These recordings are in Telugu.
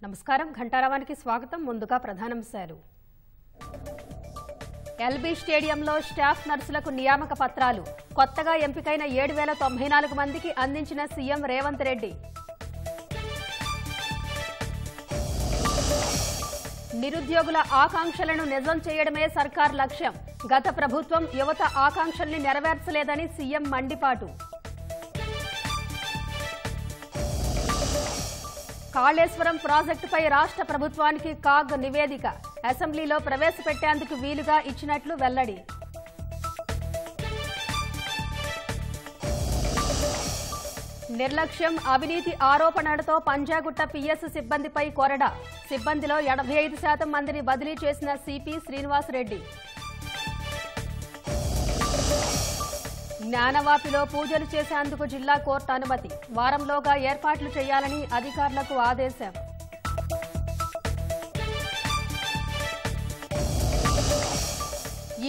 నమస్కారం ఘంటారావానికి స్వాగతం. ముందుగా ప్రధానాంశాలు. ఎల్బీ స్టేడియంలో స్టాఫ్ నర్సులకు నియామక పత్రాలు కొత్తగా ఎంపికైన 7094 మందికి అందించిన సీఎం రేవంత్ రెడ్డి. నిరుద్యోగుల ఆకాంక్షలను నిజం చేయడమే సర్కార్ లక్ష్యం. గత ప్రభుత్వం యువత ఆకాంక్షల్ని నెరవేర్చలేదని సీఎం మండిపాటు. కాళేశ్వరం ప్రాజెక్టుపై రాష్ట్ర ప్రభుత్వానికి కాగ్ నివేదిక అసెంబ్లీలో ప్రవేశపెట్టేందుకు వీలుగా ఇచ్చినట్లు వెల్లడి. నిర్లక్ష్యం, అవినీతి ఆరోపణలతో పంజాగుట్ట పిఎస్ సిబ్బందిపై కొరడ. సిబ్బందిలో 85% మందిని బదిలీ చేసిన సిపి శ్రీనివాసరెడ్డి. జ్ఞానవాపిలో పూజలు చేసేందుకు జిల్లా కోర్టు అనుమతి. వారంలోగా ఏర్పాట్లు చేయాలని అధికారులకు ఆదేశం.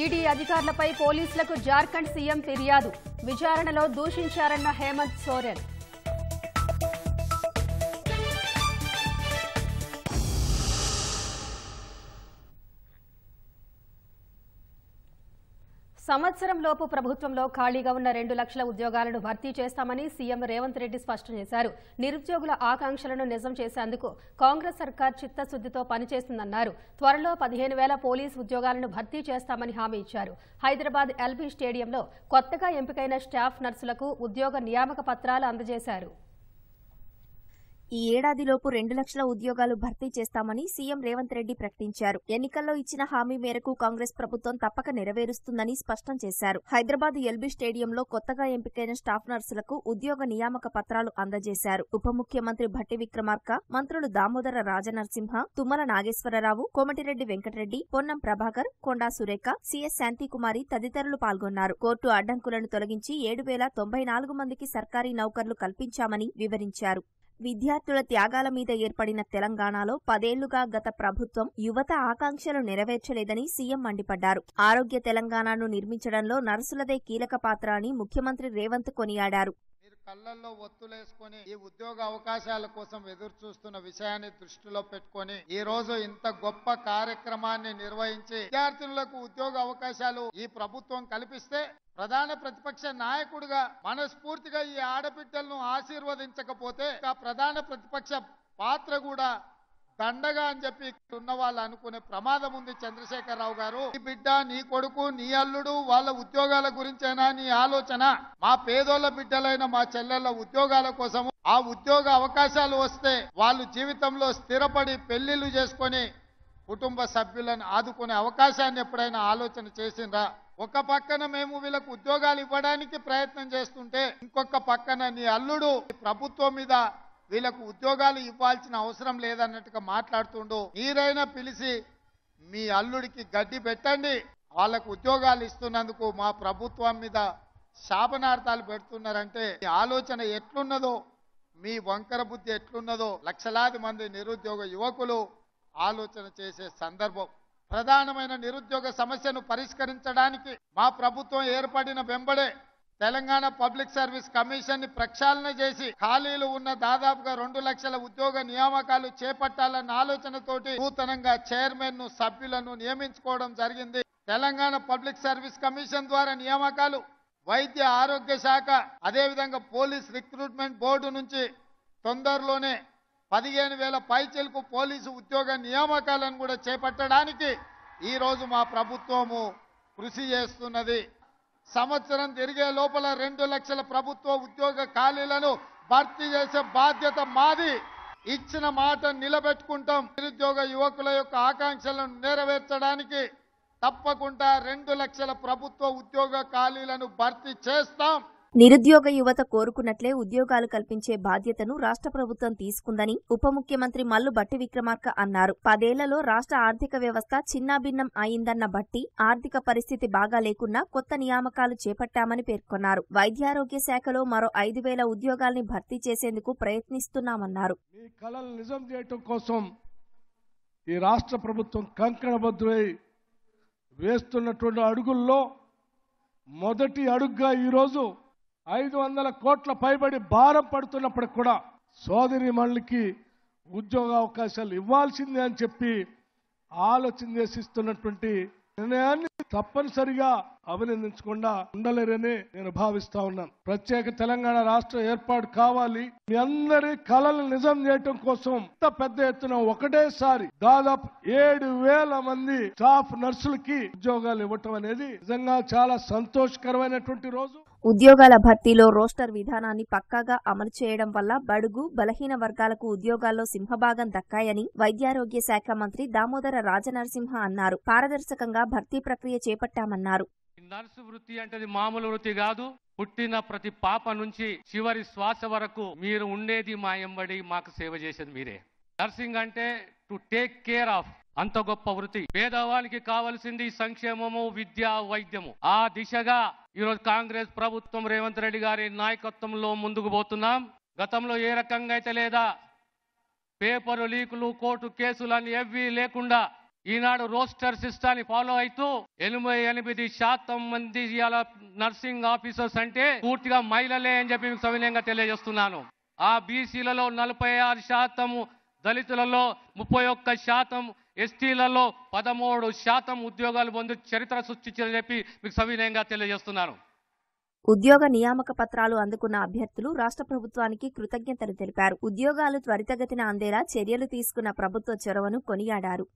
ఈడీ అధికారులపై పోలీసులకు జార్ఖండ్ సీఎం ఫిర్యాదు. విచారణలో దూషించారన్న హేమంత్ సోరెన్. సంవత్సరంలోపు ప్రభుత్వంలో ఖాళీగా ఉన్న 2 లక్షల ఉద్యోగాలను భర్తీ చేస్తామని సీఎం రేవంత్ రెడ్డి స్పష్టం చేశారు. నిరుద్యోగుల ఆకాంక్షలను నిజం చేసేందుకు కాంగ్రెస్ సర్కార్ చిత్తశుద్దితో పనిచేస్తుందన్నారు. త్వరలో 15,000 పోలీసు ఉద్యోగాలను భర్తీ చేస్తామని హామీ ఇచ్చారు. హైదరాబాద్ ఎల్బీ స్టేడియంలో కొత్తగా ఎంపికైన స్టాఫ్ నర్సులకు ఉద్యోగ నియామక పత్రాలు అందజేశారు. ఈ ఏడాదిలోపు 2 లక్షల ఉద్యోగాలు భర్తీ చేస్తామని సీఎం రేవంత్ రెడ్డి ప్రకటించారు. ఎన్నికల్లో ఇచ్చిన హామీ మేరకు కాంగ్రెస్ ప్రభుత్వం తప్పక నెరవేరుస్తుందని స్పష్టం చేశారు. హైదరాబాద్ ఎల్బీ స్టేడియంలో కొత్తగా ఎంపికైన స్టాఫ్ నర్సులకు ఉద్యోగ నియామక పత్రాలు అందజేశారు. ఉప ముఖ్యమంత్రి భట్టి విక్రమార్క, మంత్రులు దామోదర రాజనరసింహ, తుమ్మల నాగేశ్వరరావు, కోమటిరెడ్డి వెంకటరెడ్డి, పొన్నం ప్రభాకర్, కొండా సురేఖ, సిఎస్ శాంతికుమారి తదితరులు పాల్గొన్నారు. కోర్టు అడ్డంకులను తొలగించి 7,094 మందికి సర్కారీ నౌకర్లు కల్పించామని వివరించారు. విద్యార్థుల త్యాగాల మీద ఏర్పడిన తెలంగాణలో 10 ఏళ్లుగా గత ప్రభుత్వం యువత ఆకాంక్షలు నెరవేర్చలేదని సీఎం మండిపడ్డారు. ఆరోగ్య తెలంగాణను నిర్మించడంలో నర్సులదే కీలక పాత్ర అని ముఖ్యమంత్రి రేవంత్ కొనియాడారు. కళ్ళల్లో ఒత్తులేసుకొని ఈ ఉద్యోగ అవకాశాల కోసం ఎదురు చూస్తున్న విషయాన్ని దృష్టిలో పెట్టుకొని ఈ రోజు ఇంత గొప్ప కార్యక్రమాన్ని నిర్వహించి విద్యార్థులకు ఉద్యోగ అవకాశాలు ఈ ప్రభుత్వం కల్పిస్తే ప్రధాన ప్రతిపక్ష నాయకుడిగా మనస్ఫూర్తిగా ఈ ఆడబిడ్డలను ఆశీర్వదించకపోతే ఆ ప్రధాన ప్రతిపక్ష పాత్ర కూడా దండగా అని చెప్పి ఉన్న వాళ్ళు అనుకునే ప్రమాదం ఉంది. చంద్రశేఖరరావు గారు, నీ బిడ్డ, నీ కొడుకు, నీ అల్లుడు వాళ్ళ ఉద్యోగాల గురించైనా నీ ఆలోచన, మా పేదోళ్ళ బిడ్డలైన మా చెల్లెళ్ళ ఉద్యోగాల కోసం, ఆ ఉద్యోగ అవకాశాలు వస్తే వాళ్ళు జీవితంలో స్థిరపడి పెళ్లిళ్లు చేసుకొని కుటుంబ సభ్యులను ఆదుకునే అవకాశాన్ని ఎప్పుడైనా ఆలోచన చేసిండ్రా? ఒక పక్కన మేము వీళ్ళకు ఉద్యోగాలు ఇవ్వడానికి ప్రయత్నం చేస్తుంటే ఇంకొక పక్కన నీ అల్లుడు ప్రభుత్వం మీద వీళ్ళకు ఉద్యోగాలు ఇవ్వాల్సిన అవసరం లేదన్నట్టుగా మాట్లాడుతుండు. మీరైనా పిలిచి మీ అల్లుడికి గడ్డి పెట్టండి. వాళ్ళకు ఉద్యోగాలు ఇస్తున్నందుకు మా ప్రభుత్వం మీద శాపనార్థాలు పెడుతున్నారంటే మీ ఆలోచన ఎట్లున్నదో, మీ వంకర బుద్ధి ఎట్లున్నదో లక్షలాది మంది నిరుద్యోగ యువకులు ఆలోచన చేసే సందర్భం. ప్రధానమైన నిరుద్యోగ సమస్యను పరిష్కరించడానికి మా ప్రభుత్వం ఏర్పడిన వెంబడే తెలంగాణ పబ్లిక్ సర్వీస్ కమిషన్ ని ప్రక్షాళన చేసి ఖాళీలు ఉన్న దాదాపుగా 2 లక్షల ఉద్యోగ నియామకాలు చేపట్టాలన్న ఆలోచనతోటి నూతనంగా చైర్మన్ ను, సభ్యులను నియమించుకోవడం జరిగింది. తెలంగాణ పబ్లిక్ సర్వీస్ కమిషన్ ద్వారా నియామకాలు వైద్య ఆరోగ్య శాఖ, అదేవిధంగా పోలీస్ రిక్రూట్మెంట్ బోర్డు నుంచి తొందరలోనే 15,000 పైచిలకు పోలీసు ఉద్యోగ నియామకాలను కూడా చేపట్టడానికి ఈ రోజు మా ప్రభుత్వము కృషి చేస్తున్నది. సంవత్సరం తిరిగే లోపల 2 లక్షల ప్రభుత్వ ఉద్యోగ ఖాళీలను భర్తీ చేసే బాధ్యత మాది. ఇచ్చిన మాట నిలబెట్టుకుంటాం. నిరుద్యోగ యువకుల యొక్క ఆకాంక్షలను నెరవేర్చడానికి తప్పకుండా 2 లక్షల ప్రభుత్వ ఉద్యోగ ఖాళీలను భర్తీ చేస్తాం. నిరుద్యోగ యువత కోరుకున్నట్లే ఉద్యోగాలు కల్పించే బాధ్యతను రాష్ట్ర ప్రభుత్వం తీసుకుందని ఉప ముఖ్యమంత్రి మల్లు భట్టి విక్రమార్క అన్నారు. 10 ఏళ్లలో రాష్ట్ర ఆర్థిక వ్యవస్థ చిన్నాభిన్నం అయిందన్న భట్టి ఆర్థిక పరిస్థితి బాగా లేకున్నా కొత్త నియామకాలు చేపట్టామని పేర్కొన్నారు. వైద్యారోగ్య శాఖలో మరో 5,000 ఉద్యోగాల్ని భర్తీ చేసేందుకు ప్రయత్నిస్తున్నామన్నారు. మీ కలలు నిజం చేయటం కోసం ఈ రాష్ట్ర ప్రభుత్వం కంకణబద్ధులై వేస్తున్నటువంటి అడుగుల్లో మొదటి అడుగుగా ఈరోజు 500 కోట్ల పైబడి భారం పడుతున్నప్పటికి కూడా సోదరిమణులకి ఉద్యోగ అవకాశాలు ఇవ్వాల్సిందే అని చెప్పి ఆలోచన చేసి ఇస్తున్నటువంటి నిర్ణయాన్ని తప్పనిసరిగా అభినందించకుండా ఉండలేరని నేను భావిస్తా ఉన్నాను. ప్రత్యేక తెలంగాణ రాష్ట్ర ఏర్పాటు కావాలి. మీ అందరి కళలు నిజం చేయటం కోసం ఇంత పెద్ద ఎత్తున ఒకటేసారి దాదాపు 7,000 మంది స్టాఫ్ నర్సులకి ఉద్యోగాలు ఇవ్వటం అనేది నిజంగా చాలా సంతోషకరమైనటువంటి రోజు. ఉద్యోగాల భర్తీలో రోస్టర్ విధానాన్ని పక్కాగా అమలు చేయడం వల్ల బడుగు బలహీన వర్గాలకు ఉద్యోగాల్లో సింహభాగం దక్కాయని వైద్యారోగ్య శాఖ మంత్రి దామోదర రాజనరసింహ అన్నారు. పారదర్శకంగా భర్తీ ప్రక్రియ చేపట్టామన్నారు. నర్సు వృత్తి అంటే మామూలు వృత్తి కాదు. పుట్టిన ప్రతి పాప నుంచి చివరి శ్వాస వరకు మీరు ఉండేది మా ఎంబడి, మాకు సేవ చేసేది మీరే. నర్సింగ్ అంటే టు టేక్ కేర్ ఆఫ్, అంత గొప్ప వృత్తి. పేదవాళ్ళకి కావాల్సింది సంక్షేమము, విద్య, వైద్యము. ఆ దిశగా ఈరోజు కాంగ్రెస్ ప్రభుత్వం రేవంత్ రెడ్డి గారి నాయకత్వంలో ముందుకు పోతున్నాం. గతంలో ఏ రకంగా అయితే లేదా పేపరు లీకులు, కోర్టు కేసులు అని ఏవీ లేకుండా ఈనాడు రోస్టర్ సిస్టాన్ని ఫాలో అవుతూ 88% మంది నర్సింగ్ ఆఫీసర్స్ అంటే పూర్తిగా మహిళలే అని చెప్పి మీకు సవినయంగా తెలియజేస్తున్నాను. ఆ బీసీలలో 46%, దళితులలో 31%, ఎస్టీలలో 13% ఉద్యోగాలు పొంది చరిత్ర సృష్టించారని చెప్పి మీకు సవినయంగా తెలియజేస్తున్నాను. ఉద్యోగ నియామక పత్రాలు అందుకున్న అభ్యర్థులు రాష్ట్ర ప్రభుత్వానికి కృతజ్ఞతలు తెలిపారు. ఉద్యోగాలు త్వరితగతిన అందేలా చర్యలు తీసుకున్న ప్రభుత్వ చొరవను కొనియాడారు.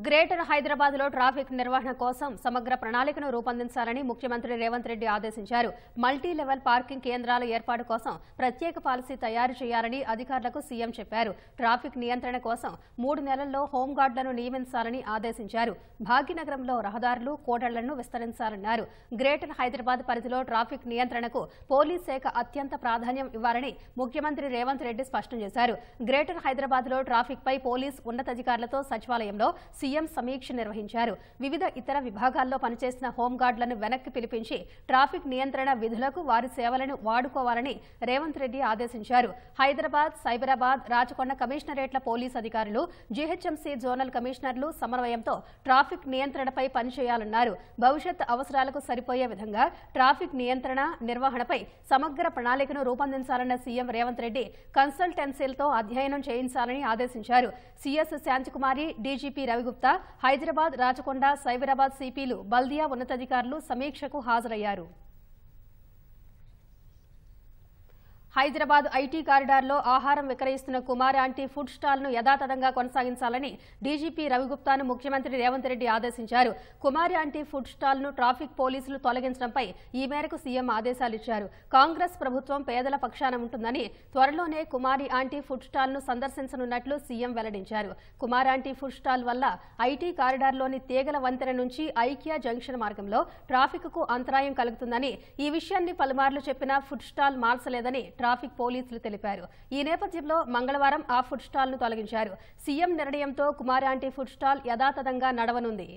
గ్రేటర్ హైదరాబాద్లో ట్రాఫిక్ నిర్వహణ కోసం సమగ్ర ప్రణాళికను రూపొందించాలని ముఖ్యమంత్రి రేవంత్ రెడ్డి ఆదేశించారు. మల్టీ లెవెల్ పార్కింగ్ కేంద్రాల ఏర్పాటు కోసం ప్రత్యేక పాలసీ తయారు చేయాలని అధికారులకు సీఎం చెప్పారు. ట్రాఫిక్ నియంత్రణ కోసం 3 నెలల్లో హోంగార్డులను నియమించాలని ఆదేశించారు. భాగ్యనగరంలో రహదారులు, కూడళ్లను విస్తరించాలన్నారు. గ్రేటర్ హైదరాబాద్ పరిధిలో ట్రాఫిక్ నియంత్రణకు పోలీస్ శాఖ అత్యంత ప్రాధాన్యం ఇవ్వాలని ముఖ్యమంత్రి రేవంత్ రెడ్డి స్పష్టం చేశారు. గ్రేటర్ హైదరాబాద్లో ట్రాఫిక్ పై పోలీస్ ఉన్నతాధికారులతో సచివాలయంలో సీఎం సమీక్ష నిర్వహించారు. వివిధ ఇతర విభాగాల్లో పనిచేసిన హోంగార్డులను వెనక్కి పిలిపించి ట్రాఫిక్ నియంత్రణ విధులకు వారి సేవలను వాడుకోవాలని రేవంత్ రెడ్డి ఆదేశించారు. హైదరాబాద్, సైబరాబాద్, రాచకొండ కమిషనరేట్ల పోలీస్ అధికారులు, జీహెచ్ఎంసీ జోనల్ కమిషనర్లు సమన్వయంతో ట్రాఫిక్ నియంత్రణపై పనిచేయాలన్నారు. భవిష్యత్ అవసరాలకు సరిపోయే విధంగా ట్రాఫిక్ నియంత్రణ నిర్వహణపై సమగ్ర ప్రణాళికను రూపొందించాలన్న సీఎం రేవంత్ రెడ్డి కన్సల్టెన్సీలతో అధ్యయనం చేయించాలని ఆదేశించారు. సీఎస్ శాంతికుమారి, డీజీపీ రవిగుప్తా, హైదరాబాద్, రాచకొండ, సైబరాబాద్ సిపిలు, బల్దియా ఉన్నతాధికారులు సమీక్షకు హాజరయ్యారు. హైదరాబాద్ ఐటీ కారిడార్లో ఆహారం విక్రయిస్తున్న కుమారి ఆంటీ ఫుడ్ స్టాల్ను యథాతథంగా కొనసాగించాలని డీజీపీ రవిగుప్తాను ముఖ్యమంత్రి రేవంత్ రెడ్డి ఆదేశించారు. కుమారి ఆంటీ ఫుడ్ స్టాల్ను ట్రాఫిక్ పోలీసులు తొలగించడంపై ఈ మేరకు సీఎం ఆదేశాలిచ్చారు. కాంగ్రెస్ ప్రభుత్వం పేదల పక్షాన ఉంటుందని త్వరలోనే కుమారి ఆంటీ ఫుడ్ స్టాల్ను సందర్శించనున్నట్లు సీఎం వెల్లడించారు. కుమారి ఆంటీ ఫుడ్ స్టాల్ వల్ల ఐటీ కారిడార్లోని తీగల వంతెన నుంచి ఐకియా జంక్షన్ మార్గంలో ట్రాఫిక్కు అంతరాయం కలుగుతుందని, ఈ విషయాన్ని పలుమార్లు చెప్పినా ఫుడ్ స్టాల్ మార్చలేదని ట్రాఫిక్ పోలీసులు తెలిపారు. ఈ నేపథ్యంలో మంగళవారం ఆ ఫుడ్ స్టాల్ను తొలగించారు. సీఎం నిర్ణయంతో కుమారి ఆంటీ ఫుడ్ స్టాల్ యథాతథంగా నడవనుంది.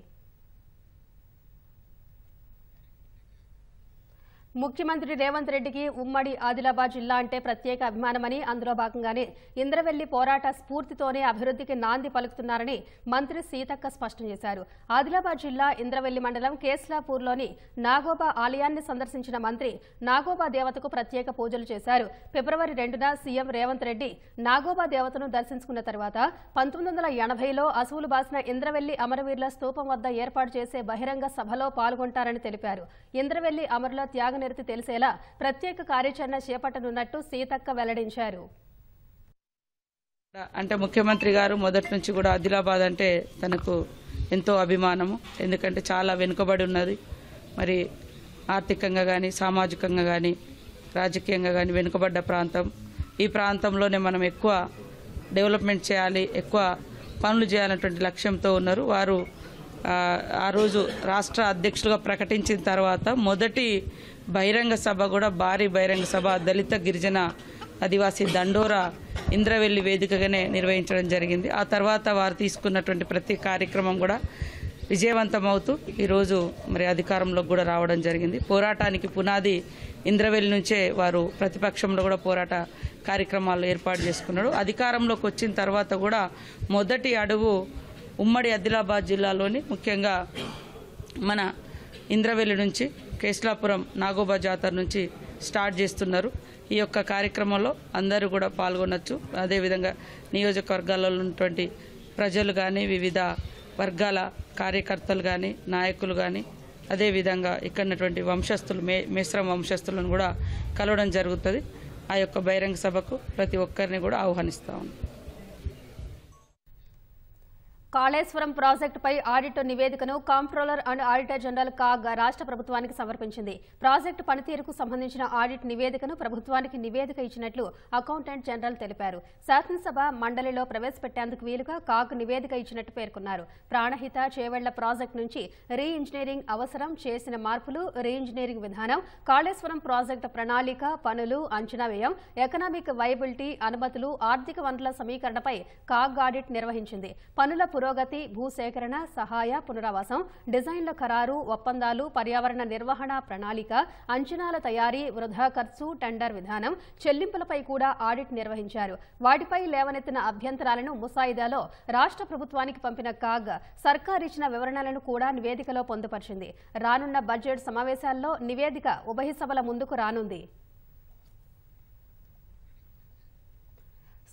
ముఖ్యమంత్రి రేవంత్ రెడ్డికి ఉమ్మడి ఆదిలాబాద్ జిల్లా అంటే ప్రత్యేక అభిమానమని, అందులో భాగంగానే ఇంద్రవెల్లి పోరాట స్ఫూర్తితోనే అభివృద్ధికి నాంది పలుకుతున్నారని మంత్రి సీతక్క స్పష్టం చేశారు. ఆదిలాబాద్ జిల్లా ఇంద్రవెల్లి మండలం కేస్లాపూర్లోని నాగోబా ఆలయాన్ని సందర్శించిన మంత్రి నాగోబా దేవతకు ప్రత్యేక పూజలు చేశారు. ఫిబ్రవరి 2న సీఎం రేవంత్ రెడ్డి నాగోబా దేవతను దర్శించుకున్న తర్వాత 1980లో అసువులు బాసిన ఇంద్రవెల్లి అమరవీరుల స్తూపం వద్ద ఏర్పాటు చేసే బహిరంగ సభలో పాల్గొంటారని తెలిపారు. ఇంద్రవెల్లి అమరుల త్యాగ తెలిసేలా ప్రత్యేక కార్యాచరణ చేపట్టనున్నట్టు సీతక్క వెల్లడించారు. అంటే ముఖ్యమంత్రి గారు మొదటి నుంచి కూడా ఆదిలాబాద్ అంటే తనకు ఎంతో అభిమానము. ఎందుకంటే చాలా వెనుకబడి ఉన్నది. మరి ఆర్థికంగా కానీ, సామాజికంగా కానీ, రాజకీయంగా కానీ వెనుకబడ్డ ప్రాంతం. ఈ ప్రాంతంలోనే మనం ఎక్కువ డెవలప్మెంట్ చేయాలి, ఎక్కువ పనులు చేయాలనేటువంటి లక్ష్యంతో ఉన్నారు. వారు ఆ రోజు రాష్ట్ర అధ్యక్షులుగా ప్రకటించిన తర్వాత మొదటి బహిరంగ సభ కూడా భారీ బహిరంగ సభ దళిత గిరిజన ఆదివాసీ దండోరా ఇంద్రవెల్లి వేదికగానే నిర్వహించడం జరిగింది. ఆ తర్వాత వారు తీసుకున్నటువంటి ప్రతి కార్యక్రమం కూడా విజయవంతమవుతూ ఈరోజు మరి అధికారంలోకి కూడా రావడం జరిగింది. పోరాటానికి పునాది ఇంద్రవెల్లి నుంచే వారు ప్రతిపక్షంలో కూడా పోరాట కార్యక్రమాలు ఏర్పాటు చేసుకున్నాడు. అధికారంలోకి వచ్చిన తర్వాత కూడా మొదటి అడుగు ఉమ్మడి ఆదిలాబాద్ జిల్లాలోని ముఖ్యంగా మన ఇంద్రవెల్లి నుంచి కేస్లాపురం నాగోబా జాతర నుంచి స్టార్ట్ చేస్తున్నారు. ఈ యొక్క కార్యక్రమంలో అందరూ కూడా పాల్గొనొచ్చు. అదేవిధంగా నియోజకవర్గాల్లో ఉన్నటువంటి ప్రజలు కానీ, వివిధ వర్గాల కార్యకర్తలు కానీ, నాయకులు కానీ, అదేవిధంగా ఇక్కడ ఉన్నటువంటి వంశస్థులు మిశ్రమ వంశస్థులను కూడా కలవడం జరుగుతుంది. ఆ యొక్క బహిరంగ సభకు ప్రతి ఒక్కరిని కూడా ఆహ్వానిస్తా ఉన్నాం. కాళేశ్వరం ప్రాజెక్టుపై ఆడిట్ నివేదికను comptroller and auditor general CAG రాష్ట్ర ప్రభుత్వానికి సమర్పించింది. ప్రాజెక్టు పనితీరుకు సంబంధించిన ఆడిట్ నివేదికను ప్రభుత్వానికి నివేదిక ఇచ్చినట్లు అకౌంటెంట్ జనరల్ తెలిపారు. శాసనసభ మండలిలో ప్రవేశపెట్టేందుకు వీలుగా కాగ్ నివేదిక ఇచ్చినట్టు పేర్కొన్నారు. ప్రాణహిత చేవెళ్ల ప్రాజెక్టు నుంచి రీ ఇంజనీరింగ్ అవసరం, చేసిన మార్పులు, రీ ఇంజనీరింగ్ విధానం, కాళేశ్వరం ప్రాజెక్టు ప్రణాళిక, పనులు, అంచనా వ్యయం, ఎకనామిక్ వైబిలిటీ, అనుమతులు, ఆర్థిక వనరుల సమీకరణపై కాగ్ ఆడిట్ నిర్వహించింది. పనుల పురోగతి, భూసేకరణ, సహాయ, పునరావాసం, డిజైన్ల ఖరారు, ఒప్పందాలు, పర్యావరణ నిర్వహణ ప్రణాళిక, అంచనాల తయారీ, వృధా ఖర్చు, టెండర్ విధానం, చెల్లింపులపై కూడా ఆడిట్ నిర్వహించారు. వాటిపై లేవనెత్తిన అభ్యంతరాలను ముసాయిదాలో రాష్ట్ర ప్రభుత్వానికి పంపిన కాగ్ సర్కార్ ఇచ్చిన వివరణలను కూడా నివేదికలో పొందుపరిచింది. రానున్న బడ్జెట్ సమావేశాల్లో నివేదిక ఉభయ సభల ముందుకు రానుంది.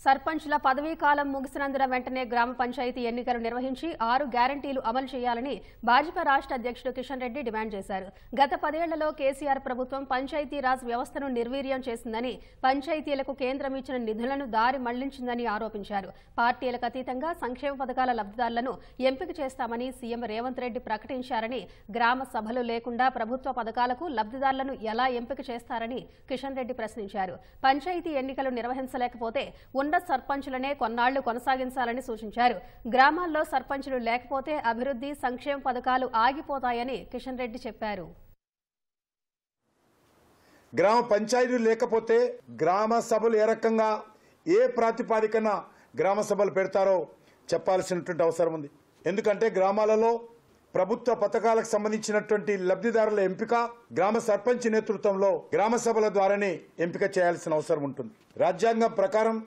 సర్పంచ్ల పదవీ కాలం ముగిసినందున వెంటనే గ్రామ పంచాయతీ ఎన్నికలు నిర్వహించి 6 గ్యారంటీలు అమలు చేయాలని భాజపా రాష్ట్ర అధ్యక్షుడు కిషన్ రెడ్డి డిమాండ్ చేశారు. గత 10 ఏళ్లలో కేసీఆర్ ప్రభుత్వం పంచాయతీరాజ్ వ్యవస్థను నిర్వీర్యం చేసిందని, పంచాయతీలకు కేంద్రం ఇచ్చిన నిధులను దారి మళ్లించిందని ఆరోపించారు. పార్టీలకు అతీతంగా సంక్షేమ పథకాల లబ్ధిదారులను ఎంపిక చేస్తామని సీఎం రేవంత్ రెడ్డి ప్రకటించారని, గ్రామ సభలు లేకుండా ప్రభుత్వ పథకాలకు లబ్ధిదారులను ఎలా ఎంపిక చేస్తారని కిషన్ రెడ్డి ప్రశ్నించారు. పంచాయతీ ఎన్నికలు నిర్వహించలేకపోతే ఉన్న సర్పంచులనే కొన్నాళ్లు కొనసాగించాలని సూచించారు. గ్రామాల్లో సర్పంచులు లేకపోతే అభివృద్ధి, సంక్షేమ పథకాలు ఆగిపోతాయని కిషన్ రెడ్డి చెప్పారు. గ్రామ పంచాయతీలు లేకపోతే గ్రామ సభలు ఏ రకంగా, ఏ ప్రాతిపాదికన గ్రామ సభలు పెడతారో చెప్పాల్సినటువంటి అవసరం ఉంది. ఎందుకంటే గ్రామాలలో ప్రభుత్వ పథకాలకు సంబంధించినటువంటి లబ్ధిదారుల ఎంపిక గ్రామ సర్పంచ్ నేతృత్వంలో గ్రామ సభల ద్వారానే ఎంపిక చేయాల్సిన అవసరం ఉంటుంది. రాజ్యాంగం ప్రకారం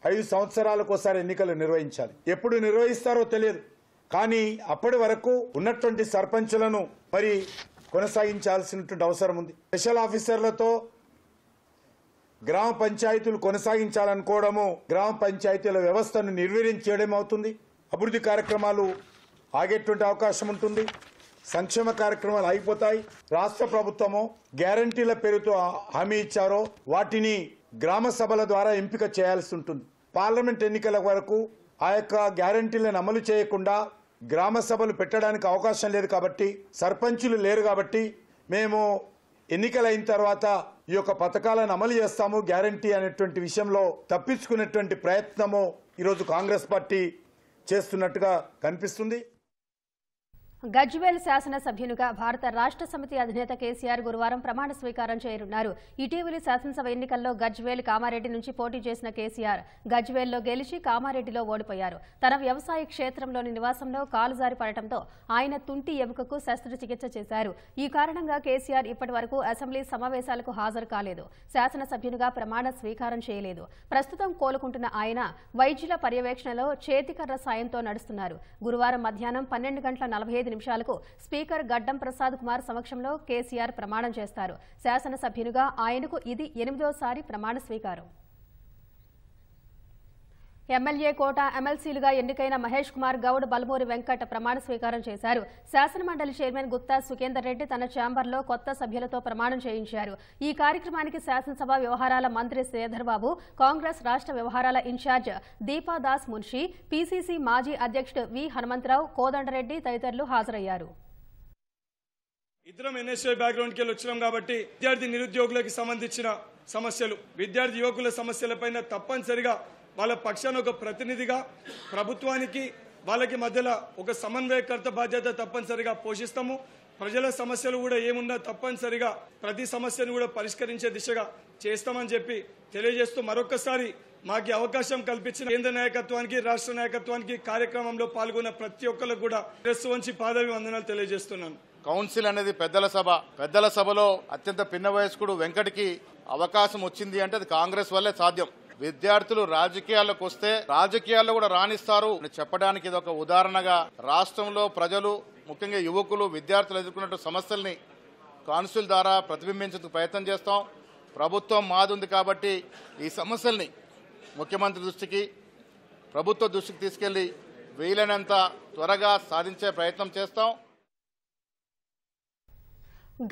5 సంవత్సరాలకు ఒకసారి ఎన్నికలు నిర్వహించాలి. ఎప్పుడు నిర్వహిస్తారో తెలియదు, కానీ అప్పటి వరకు ఉన్నటువంటి సర్పంచులను మరి కొనసాగించాల్సినటువంటి అవసరం ఉంది. స్పెషల్ ఆఫీసర్లతో గ్రామ పంచాయతీలు కొనసాగించాలనుకోవడము గ్రామ పంచాయతీల వ్యవస్థను నిర్వీర్యం చేయడం అవుతుంది. అభివృద్ధి కార్యక్రమాలు ఆగేటువంటి అవకాశం ఉంటుంది. సంక్షేమ కార్యక్రమాలు ఆగిపోతాయి. రాష్ట్ర ప్రభుత్వము గ్యారంటీల పేరుతో హామీ ఇచ్చారో వాటిని గ్రామ సభల ద్వారా ఎంపిక చేయాల్సి ఉంటుంది. పార్లమెంట్ ఎన్నికల వరకు ఆ యొక్క గ్యారంటీలను అమలు చేయకుండా గ్రామ సభలు పెట్టడానికి అవకాశం లేదు. కాబట్టి సర్పంచులు లేరు కాబట్టి మేము ఎన్నికలైన తర్వాత ఈ యొక్క పథకాలను అమలు చేస్తాము గ్యారంటీ అనేటువంటి విషయంలో తప్పించుకునేటువంటి ప్రయత్నము ఈరోజు కాంగ్రెస్ పార్టీ చేస్తున్నట్టుగా కనిపిస్తుంది. గజ్వేల్ శాసనసభ్యునిగా భారత రాష్ట్ర సమితి అధినేత కేసీఆర్ గురువారం ప్రమాణ స్వీకారం చేయనున్నారు. ఇటీవలి శాసనసభ ఎన్నికల్లో గజ్వేల్, కామారెడ్డి నుంచి పోటీ చేసిన కేసీఆర్ గజ్వేల్లో గెలిచి కామారెడ్డిలో ఓడిపోయారు. తన వ్యవసాయ క్షేత్రంలోని నివాసంలో కాలు జారి పడటంతో ఆయన తుంటి ఎముకకు శస్త్రచికిత్స చేశారు. ఈ కారణంగా కేసీఆర్ ఇప్పటి వరకు అసెంబ్లీ సమావేశాలకు హాజరు కాలేదు. శాసనసభ్యునిగా ప్రమాణ స్వీకారం చేయలేదు. ప్రస్తుతం కోలుకుంటున్న ఆయన వైద్యుల పర్యవేక్షణలో చేతికర్ర సాయంతో నడుస్తున్నారు. గురువారం మధ్యాహ్నం 12:45 నిమిషాలకు స్పీకర్ గడ్డం ప్రసాద్ కుమార్ సమక్షంలో కేసీఆర్ ప్రమాణం చేస్తారు. శాసనసభ్యునిగా ఆయనకు ఇది 8వ ప్రమాణ స్వీకారం. ఎమ్మెల్యే కోట ఎమ్మెల్సీలుగా ఎన్నికైన మహేష్ కుమార్ గౌడ్, బల్మూరి వెంకట్ ప్రమాణ స్వీకారం చేశారు. శాసనమండలి చైర్మన్ గుత్తా సుఖేందర్ రెడ్డి తన ఛాంబర్లో కొత్త సభ్యులతో ప్రమాణం చేయించారు. ఈ కార్యక్రమానికి శాసనసభ వ్యవహారాల మంత్రి శ్రీధర్ బాబు, కాంగ్రెస్ రాష్ట్ర వ్యవహారాల ఇన్ఛార్జ్ దీపాదాస్ మున్షి, పీసీసీ మాజీ అధ్యక్షుడు వి హనుమంతరావు, కోదండరెడ్డి తదితరులు హాజరయ్యారు. ఇద్దరం ఎన్ఎస్ఐ బ్యాక్గ్రౌండ్కి వెళ్ళి వచ్చినాం కాబట్టి విద్యార్థి నిరుద్యోగులకు సంబంధించిన సమస్యలు, విద్యార్థి యువకుల సమస్యలపైన తప్పనిసరిగా వాళ్ళ పక్షాన ఒక ప్రతినిధిగా ప్రభుత్వానికి వాళ్ళకి మధ్యలో ఒక సమన్వయకర్త బాధ్యత తప్పనిసరిగా పోషిస్తాము. ప్రజల సమస్యలు కూడా ఏమున్నా తప్పనిసరిగా ప్రతి సమస్యను కూడా పరిష్కరించే దిశగా చేస్తామని చెప్పి తెలియజేస్తూ మరొకసారి మాకు అవకాశం కల్పించిన కేంద్ర నాయకత్వానికి, రాష్ట్ర నాయకత్వానికి, కార్యక్రమంలో పాల్గొన్న ప్రతి ఒక్కరికి కూడా శిరస్సు వంచి పాదాభివందనాలు తెలియజేస్తున్నాను. కౌన్సిల్ అనేది పెద్దల సభలో అత్యంత పిన్న వయస్కుడు వెంకటికి అవకాశం వచ్చింది అంటే అది కాంగ్రెస్ వల్లే సాధ్యం. విద్యార్థులు రాజకీయాల్లోకి వస్తే రాజకీయాల్లో కూడా రాణిస్తారు చెప్పడానికి ఇది ఒక ఉదాహరణగా రాష్ట్రంలో ప్రజలు, ముఖ్యంగా యువకులు, విద్యార్థులు ఎదుర్కొన్న సమస్యల్ని కౌన్సిల్ ద్వారా ప్రతిబింబించేందుకు ప్రయత్నం చేస్తాం. ప్రభుత్వం మాదుంది కాబట్టి ఈ సమస్యల్ని ముఖ్యమంత్రి దృష్టికి, ప్రభుత్వ దృష్టికి తీసుకెళ్లి వీలైనంత త్వరగా సాధించే ప్రయత్నం చేస్తాం.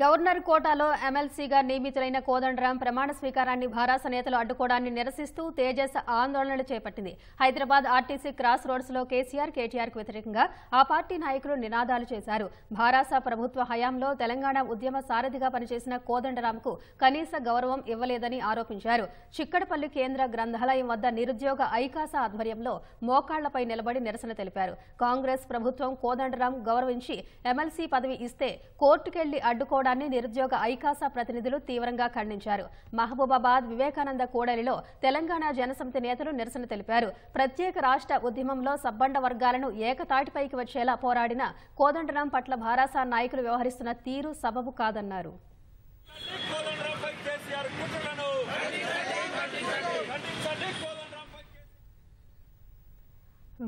గవర్నర్ కోటాలో ఎమ్మెల్సీగా నియమితులైన కోదండరాం ప్రమాణ స్వీకారాన్ని భారాస నేతలు అడ్డుకోవడాన్ని నిరసిస్తూ తేజస్ ఆందోళనలు చేపట్టింది. హైదరాబాద్ ఆర్టీసీ క్రాస్ రోడ్స్ లో కేటీఆర్కు వ్యతిరేకంగా ఆ పార్టీ నాయకులు నినాదాలు చేశారు. భారాస ప్రభుత్వ హయాంలో తెలంగాణ ఉద్యమ సారథిగా పనిచేసిన కోదండరాంకు కనీస గౌరవం ఇవ్వలేదని ఆరోపించారు. చిక్కడపల్లి కేంద్ర గ్రంథాలయం వద్ద నిరుద్యోగ ఐకాస ఆధ్వర్యంలో మోకాళ్లపై నిలబడి నిరసన తెలిపారు. కాంగ్రెస్ ప్రభుత్వం కోదండరాం గౌరవించి ఎమ్మెల్సీ పదవి ఇస్తే కోర్టుకెళ్లి అడ్డుకోవడాన్ని నిరుద్యోగ ఐకాస ప్రతినిధులు తీవ్రంగా ఖండించారు. మహబూబాబాద్ వివేకానంద కూడలిలో తెలంగాణ జనసమితి నేతలు నిరసన తెలిపారు. ప్రత్యేక రాష్ట్ర ఉద్యమంలో సబ్బండ వర్గాలను ఏకతాటిపైకి వచ్చేలా పోరాడిన కోదండరాం పట్ల భారాస నాయకులు వ్యవహరిస్తున్న తీరు సబబు కాదన్నారు.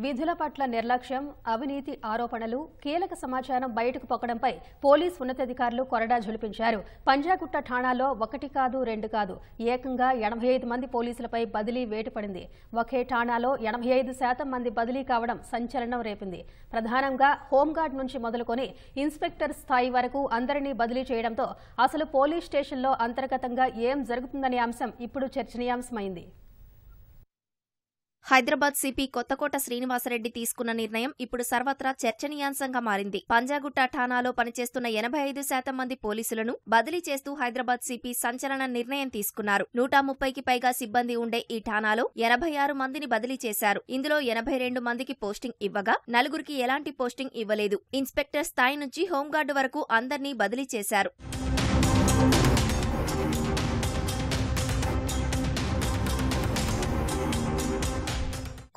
విధుల పట్ల నిర్లక్ష్యం, అవినీతి ఆరోపణలు, కీలక సమాచారం బయటకు పొక్కడంపై పోలీసు ఉన్నతాధికారులు కొరడా జులిపించారు. పంజాగుట్ట ఠాణాలో 1 కాదు 2 కాదు ఏకంగా 85 మంది పోలీసులపై బదిలీ వేటుపడింది. ఒకే ఠాణాలో 85% మంది బదిలీ కావడం సంచలనం రేపింది. ప్రధానంగా హోంగార్డ్ నుంచి మొదలుకొని ఇన్స్పెక్టర్ స్థాయి వరకు అందరినీ బదిలీ చేయడంతో అసలు పోలీస్ స్టేషన్లో అంతర్గతంగా ఏం జరుగుతుందనే అంశం ఇప్పుడు చర్చనీయాంశమైంది. హైదరాబాద్ సిపి కొత్తకోట శ్రీనివాసరెడ్డి తీసుకున్న నిర్ణయం ఇప్పుడు సర్వత్రా చర్చనీయాంశంగా మారింది. పంజాగుట్ట ఠాణాలో పనిచేస్తున్న 85% మంది పోలీసులను బదిలీ చేస్తూ హైదరాబాద్ సిపి సంచలన నిర్ణయం తీసుకున్నారు. 130కి పైగా సిబ్బంది ఉండే ఈ ఠాణాలో 86 మందిని బదిలీ చేశారు. ఇందులో 82 మందికి పోస్టింగ్ ఇవ్వగా 4గురికి ఎలాంటి పోస్టింగ్ ఇవ్వలేదు. ఇన్స్పెక్టర్ స్థాయి నుంచి హోంగార్డు వరకు అందర్నీ బదిలీ చేశారు.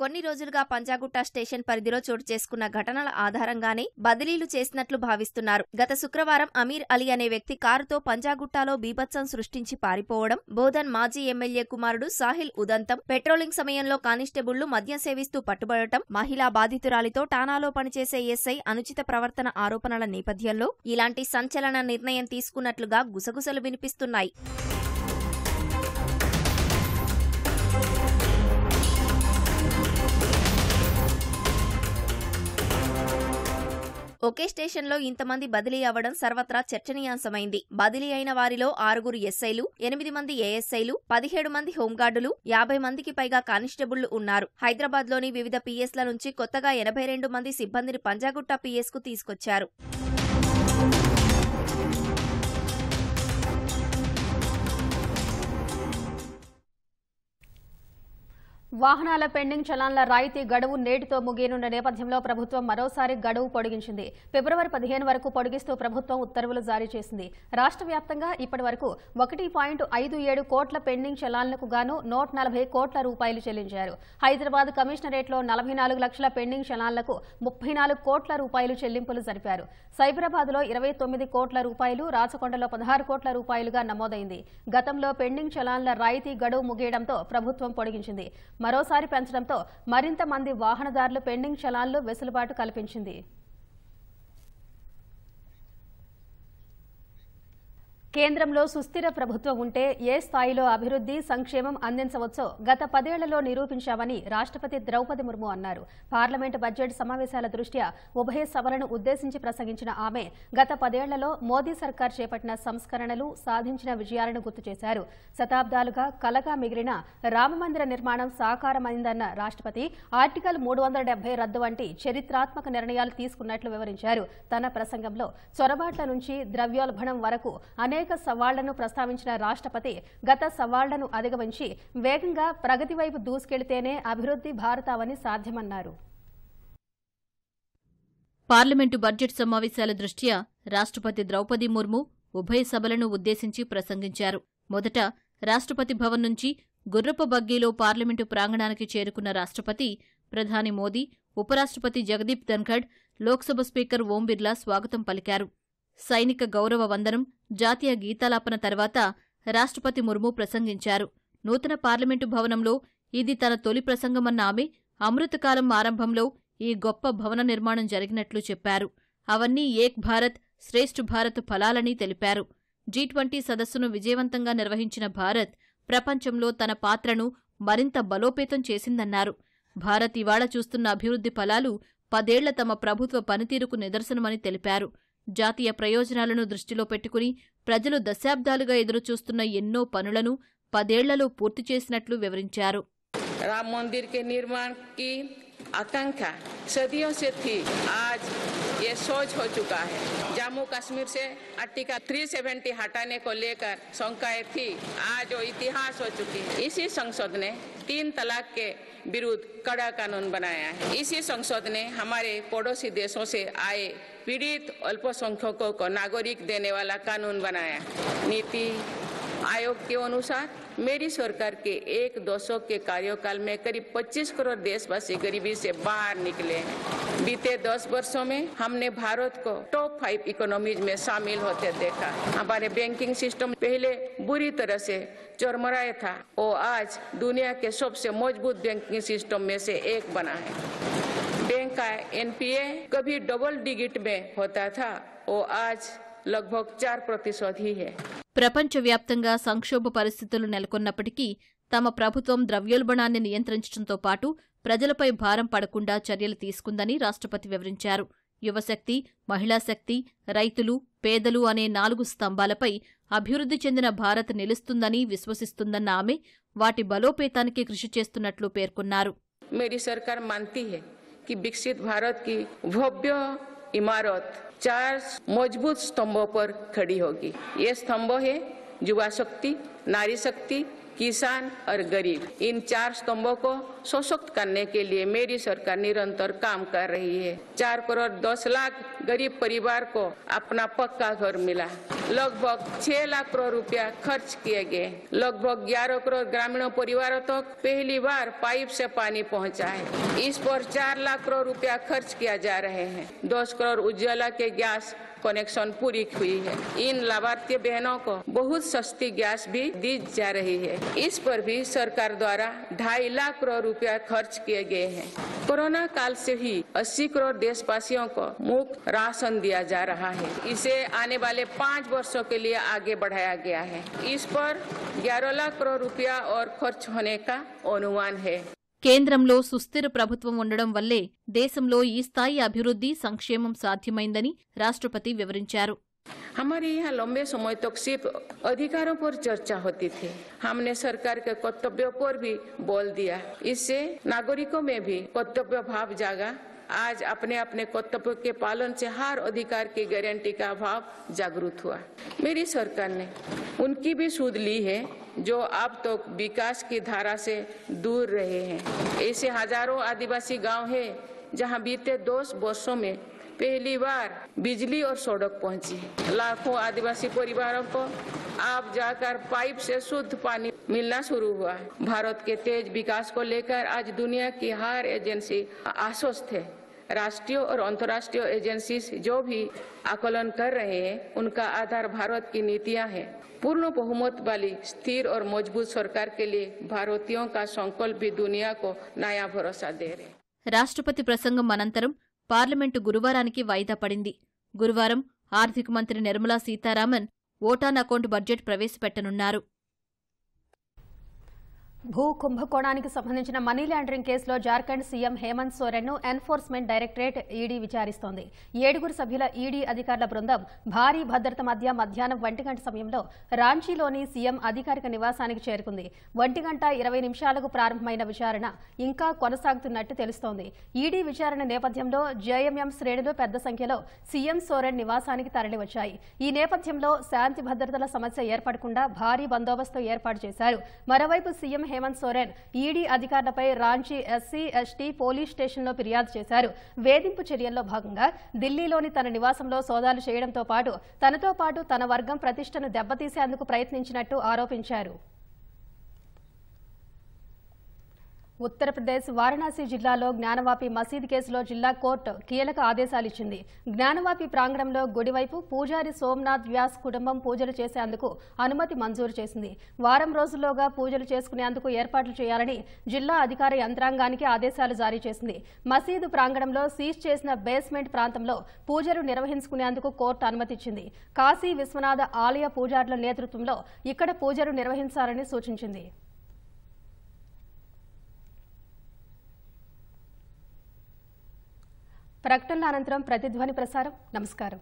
కొన్ని రోజులుగా పంజాగుట్ట స్టేషన్ పరిధిలో చోటు చేసుకున్న ఘటనల ఆధారంగానే బదిలీలు చేసినట్లు భావిస్తున్నారు. గత శుక్రవారం అమీర్ అలీ అనే వ్యక్తి కారుతో పంజాగుట్టలో బీభత్సం సృష్టించి పారిపోవడం, బోధన్ మాజీ ఎమ్మెల్యే కుమారుడు సాహిల్ ఉదంతం, పెట్రోలింగ్ సమయంలో కానిస్టేబుళ్లు మద్యం సేవిస్తూ పట్టుబడటం, మహిళా బాధితురాలితో ఠాణాలో పనిచేసే ఎస్ఐ అనుచిత ప్రవర్తన ఆరోపణల నేపథ్యంలో ఇలాంటి సంచలన నిర్ణయం తీసుకున్నట్లుగా గుసగుసలు వినిపిస్తున్నాయి. ఒకే స్టేషన్లో ఇంతమంది బదిలీ అవ్వడం సర్వత్రా చర్చనీయాంశమైంది. బదిలీ అయిన వారిలో 6 ఎస్ఐలు, 8 మంది ఏఎస్ఐలు, 17 మంది హోంగార్డులు, 50 మందికి పైగా కానిస్టేబుళ్లు ఉన్నారు. హైదరాబాద్లోని వివిధ పిఎస్ల నుంచి కొత్తగా 82 మంది సిబ్బందిని పంజాగుట్ట పిఎస్కు తీసుకొచ్చారు. వాహనాల పెండింగ్ చలాన్ల రాయితీ గడువు నేటితో ముగియనున్న నేపథ్యంలో ప్రభుత్వం మరోసారి గడువు పొడిగించింది. ఫిబ్రవరి 15 వరకు పొడిగిస్తూ ప్రభుత్వం ఉత్తర్వులు జారీ చేసింది. రాష్ట్ర వ్యాప్తంగా ఇప్పటి వరకు 1.57 కోట్ల పెండింగ్ చలాన్లకు గాను 140 కోట్ల రూపాయలు చెల్లించారు. హైదరాబాద్ కమిషనరేట్లో 44 లక్షల పెండింగ్ చలాన్లకు 34 కోట్ల రూపాయలు చెల్లింపులు జరిపారు. సైబరాబాద్లో 29 కోట్ల రూపాయలు, రాచకొండలో 16 కోట్ల రూపాయలుగా నమోదైంది. గతంలో పెండింగ్ చలాన్ల రాయితీ గడువు ముగియడంతో ప్రభుత్వం పొడిగించింది. మరోసారి పెంచడంతో మరింత మంది వాహనదారులు పెండింగ్ చలాన్లు వెసులుబాటు కల్పించింది. కేంద్రంలో సుస్థిర ప్రభుత్వం ఉంటే ఏ స్థాయిలో అభివృద్ధి, సంక్షేమం అందించవచ్చో గత 10 ఏళ్లలో నిరూపించామని రాష్ట్రపతి ద్రౌపది ముర్ము అన్నారు. పార్లమెంటు బడ్జెట్ సమావేశాల దృష్ట్యా ఉభయ సభలను ఉద్దేశించి ప్రసంగించిన ఆమె గత 10 ఏళ్లలో మోదీ సర్కార్ చేపట్టిన సంస్కరణలు, సాధించిన విజయాలను గుర్తు చేశారు. శతాబ్దాలుగా కలగా మిగిలిన రామమందిర నిర్మాణం సాకారమైందన్న రాష్ట్రపతి ఆర్టికల్ 370 రద్దు వంటి చరిత్రాత్మక నిర్ణయాలు తీసుకున్నట్లు వివరించారు. తన ప్రసంగంలో చొరబాట్ల నుంచి ద్రవ్యోల్బణం వరకు అనేక సవాళ్లను ప్రస్తావించిన రాష్ట్రపతి గత సవాళ్లను అధిగమించి వేగంగా ప్రగతి వైపు దూసుకెళ్తేనే అభివృద్ధి భారతావని సాధ్యమన్నారు. పార్లమెంటు బడ్జెట్ సమావేశాల దృష్ట్యా రాష్ట్రపతి ద్రౌపది ముర్ము ఉభయ సభలను ఉద్దేశించి ప్రసంగించారు. మొదట రాష్ట్రపతి భవన్ నుంచి గుర్రపు బగ్గీలో పార్లమెంటు ప్రాంగణానికి చేరుకున్న రాష్ట్రపతి ప్రధాని మోదీ, ఉపరాష్ట్రపతి జగదీప్ ధన్ఖడ్, లోక్సభ స్పీకర్ ఓం బిర్లా స్వాగతం పలికారు. సైనిక గౌరవ వందనం, జాతీయ గీతాలాపన తర్వాత రాష్ట్రపతి ముర్ము ప్రసంగించారు. నూతన పార్లమెంటు భవనంలో ఇది తన తొలి ప్రసంగమన్న ఆమె అమృతకాలం ఆరంభంలో ఈ గొప్ప భవన నిర్మాణం జరిగినట్లు చెప్పారు. అవన్నీ ఏక్ భారత్ శ్రేష్ఠ భారత్ ఫలాలని తెలిపారు. G20 సదస్సును విజయవంతంగా నిర్వహించిన భారత్ ప్రపంచంలో తన పాత్రను మరింత బలోపేతం చేసిందన్నారు. భారత్ ఇవాళ చూస్తున్న అభివృద్ధి ఫలాలు 10 ఏళ్ల తమ ప్రభుత్వ పనితీరుకు నిదర్శనమని తెలిపారు. జాతీయ ప్రయోజనాలను దృష్టిలో పెట్టుకుని ప్రజలు దశాబ్దాలుగా ఎదురుచూస్తున్న ఎన్నో పనులను 10 ఏళ్లలో పూర్తి చేసినట్లు వివరించారు. राम मंदिर के निर्माण की आकांक्षा सदियों से थी, आज ये सोच हो चुका है। जम्मू कश्मीर से आर्टिकल 370 हटाने को लेकर शंकाएं थी, आज वो इतिहास हो चुकी है। इसी संसद ने 3 तलाक के विरुद्ध कड़ा कानून बनाया है। इसी संसद ने हमारे पड़ोसी देशों से आए पीड़ित अल्पसंख्यकों को नागरिक देने वाला कानून बनाया। नीति आयोग के अनुसार मेरी सरकार के 1 दशक के कार्यकाल में करीब 25 करोड़ देशवासी गरीबी से बाहर निकले हैं। बीते 10 वर्षों में हमने भारत को टॉप 5 इकोनॉमीज में शामिल होते देखा। हमारे बैंकिंग सिस्टम पहले बुरी तरह से चरमराया था, वो आज दुनिया के सबसे मजबूत बैंकिंग सिस्टम में से एक बना है। बैंक का NPA कभी डबल डिजिट में होता था, वो आज लगभग 4% ही है। ప్రపంచవ్యాప్తంగా సంక్షోభ పరిస్థితులు నెలకొన్నప్పటికీ తమ ప్రభుత్వం ద్రవ్యోల్బణాన్ని నియంత్రించడంతో పాటు ప్రజలపై భారం పడకుండా చర్యలు తీసుకుందని రాష్ట్రపతి వివరించారు. యువశక్తి, మహిళాశక్తి, రైతులు, పేదలు అనే 4 స్తంభాలపై అభివృద్ధి చెందిన భారత్ నిలుస్తుందని విశ్వసిస్తుందన్న ఆమె వాటి బలోపేతానికి కృషి చేస్తున్నట్లు పేర్కొన్నారు. मेरी सरकार मानती है कि विकसित भारत की भव्य इमारत 4 मजबूत स्तंभों पर खड़ी होगी। ये स्तंभ है युवा शक्ति, नारी शक्ति, किसान और गरीब। इन 4 स्तंभों को सशक्त करने के लिए मेरी सरकार निरंतर काम कर रही है। 4 करोड़ 10 लाख गरीब परिवार को अपना पक्का घर मिला। लगभग 6 लाख करोड़ रुपया खर्च किए गए। लगभग 11 करोड़ ग्रामीण परिवारों तक पहली बार पाइप से पानी पहुंचा है। इस पर 4 लाख करोड़ रुपया खर्च किया जा रहे हैं। 10 करोड़ उज्ज्वला के गैस कनेक्शन पूरी हुई है। इन लाभार्थी बहनों को बहुत सस्ती गैस भी दी जा रही है। इस पर भी सरकार द्वारा 2.5 लाख करोड़ रुपया खर्च किए गए हैं। कोरोना काल से ही 80 करोड़ देशवासियों को मुफ्त राशन दिया जा रहा है। इसे आने वाले 5 वर्षों के लिए आगे बढ़ाया गया है। इस पर 11 लाख करोड़ रुपया और खर्च होने का अनुमान है। కేంద్రంలో సుస్థిర ప్రభుత్వం ఉండడం వల్లే దేశంలో ఈ స్థాయి అభివృద్ధి, సంక్షేమం సాధ్యమైందని రాష్ట్రపతి వివరించారు. हमारे यहाँ लंबे समय तक सिर्फ अधिकारों पर चर्चा होती थी। हमने सरकार के कर्तव्यों पर भी बोल दिया। इससे नागरिकों में भी कर्तव्य भाव जागा। आज अपने अपने कर्तव्य के पालन से हर अधिकार की गारंटी का भाव जागृत हुआ। मेरी सरकार ने उनकी भी सूद ली है जो अब तक विकास की धारा से दूर रहे हैं। ऐसे हजारों आदिवासी गांव हैं जहां बीते 10 वर्षों में पहली बार बिजली और सड़क पहुंची। लाखों आदिवासी परिवारों को अब जाकर पाइप से शुद्ध पानी मिलना शुरू हुआ। भारत के तेज विकास को लेकर आज दुनिया की हर एजेंसी आश्वस्त है। राष्ट्रीय और अंतर्राष्ट्रीय एजेंसी जो भी आकलन कर रहे हैं, उनका आधार भारत की नीतियां हैं। पूर्ण बहुमत वाली स्थिर और मजबूत सरकार के लिए भारतीयों का संकल्प भी दुनिया को नया भरोसा दे रहे। రాష్ట్రపతి ప్రసంగం అనంతరం పార్లమెంటు గురువారానికి వాయిదా పడింది. గురువారం ఆర్థిక మంత్రి Nirmala Sitharaman vote on account budget ప్రవేశపెట్టనున్నారు. భూ కుంభకోణానికి సంబంధించిన మనీ లాండరింగ్ కేసులో జార్ఖండ్ సీఎం హేమంత్ సోరెన్ను ఎన్ఫోర్స్మెంట్ డైరెక్టరేట్ ఈడీ విచారిస్తోంది. 7 సభ్యుల ఈడీ అధికారుల బృందం భారీ భద్రత మధ్య మధ్యాహ్నం 1 గంట సమయంలో రాంచీలోని సీఎం అధికారిక నివాసానికి చేరుకుంది. 1 గంట 20 నిమిషాలకు ప్రారంభమైన విచారణ ఇంకా కొనసాగుతున్నట్టు తెలుస్తోంది. ఈడీ విచారణ నేపథ్యంలో జేఎంఎం శ్రేణులు పెద్ద సంఖ్యలో సీఎం సోరెన్ నివాసానికి తరలివచ్చాయి. ఈ నేపథ్యంలో శాంతి భద్రతల సమస్య ఏర్పడకుండా భారీ బందోబస్తు ఏర్పాటు చేశారు. మరోవైపు సీఎం హేమంత్ సోరెన్ ఈడీ అధికారులపై రాంచీ ఎస్సీ ఎస్టీ పోలీస్ స్టేషన్లో ఫిర్యాదు చేశారు. వేధింపు చర్యల్లో భాగంగా ఢిల్లీలోని తన నివాసంలో సోదాలు చేయడంతో పాటు తనతో పాటు తన వర్గం ప్రతిష్టను దెబ్బతీసేందుకు ప్రయత్నించినట్టు ఆరోపించారు. ఉత్తరప్రదేశ్ వారణాసి జిల్లాలో జ్ఞానవాపి మసీద్ కేసులో జిల్లా కోర్టు కీలక ఆదేశాలు ఇచ్చింది. జ్ఞానవాపి ప్రాంగణంలో గుడివైపు పూజారి సోమనాథ్ వ్యాస్ కుటుంబం పూజలు చేసేందుకు అనుమతి మంజూరు చేసింది. వారం రోజుల్లోగా పూజలు చేసుకునేందుకు ఏర్పాట్లు చేయాలని జిల్లా అధికార యంత్రాంగానికి ఆదేశాలు జారీ చేసింది. మసీదు ప్రాంగణంలో సీజ్ చేసిన బేస్మెంట్ ప్రాంతంలో పూజలు నిర్వహించుకునేందుకు కోర్టు అనుమతిచ్చింది. కాశీ విశ్వనాథ ఆలయ పూజారుల నేతృత్వంలో ఇక్కడ పూజలు నిర్వహించాలని సూచించింది. ప్రకటనల అనంతరం ప్రతిధ్వని ప్రసారం. నమస్కారం.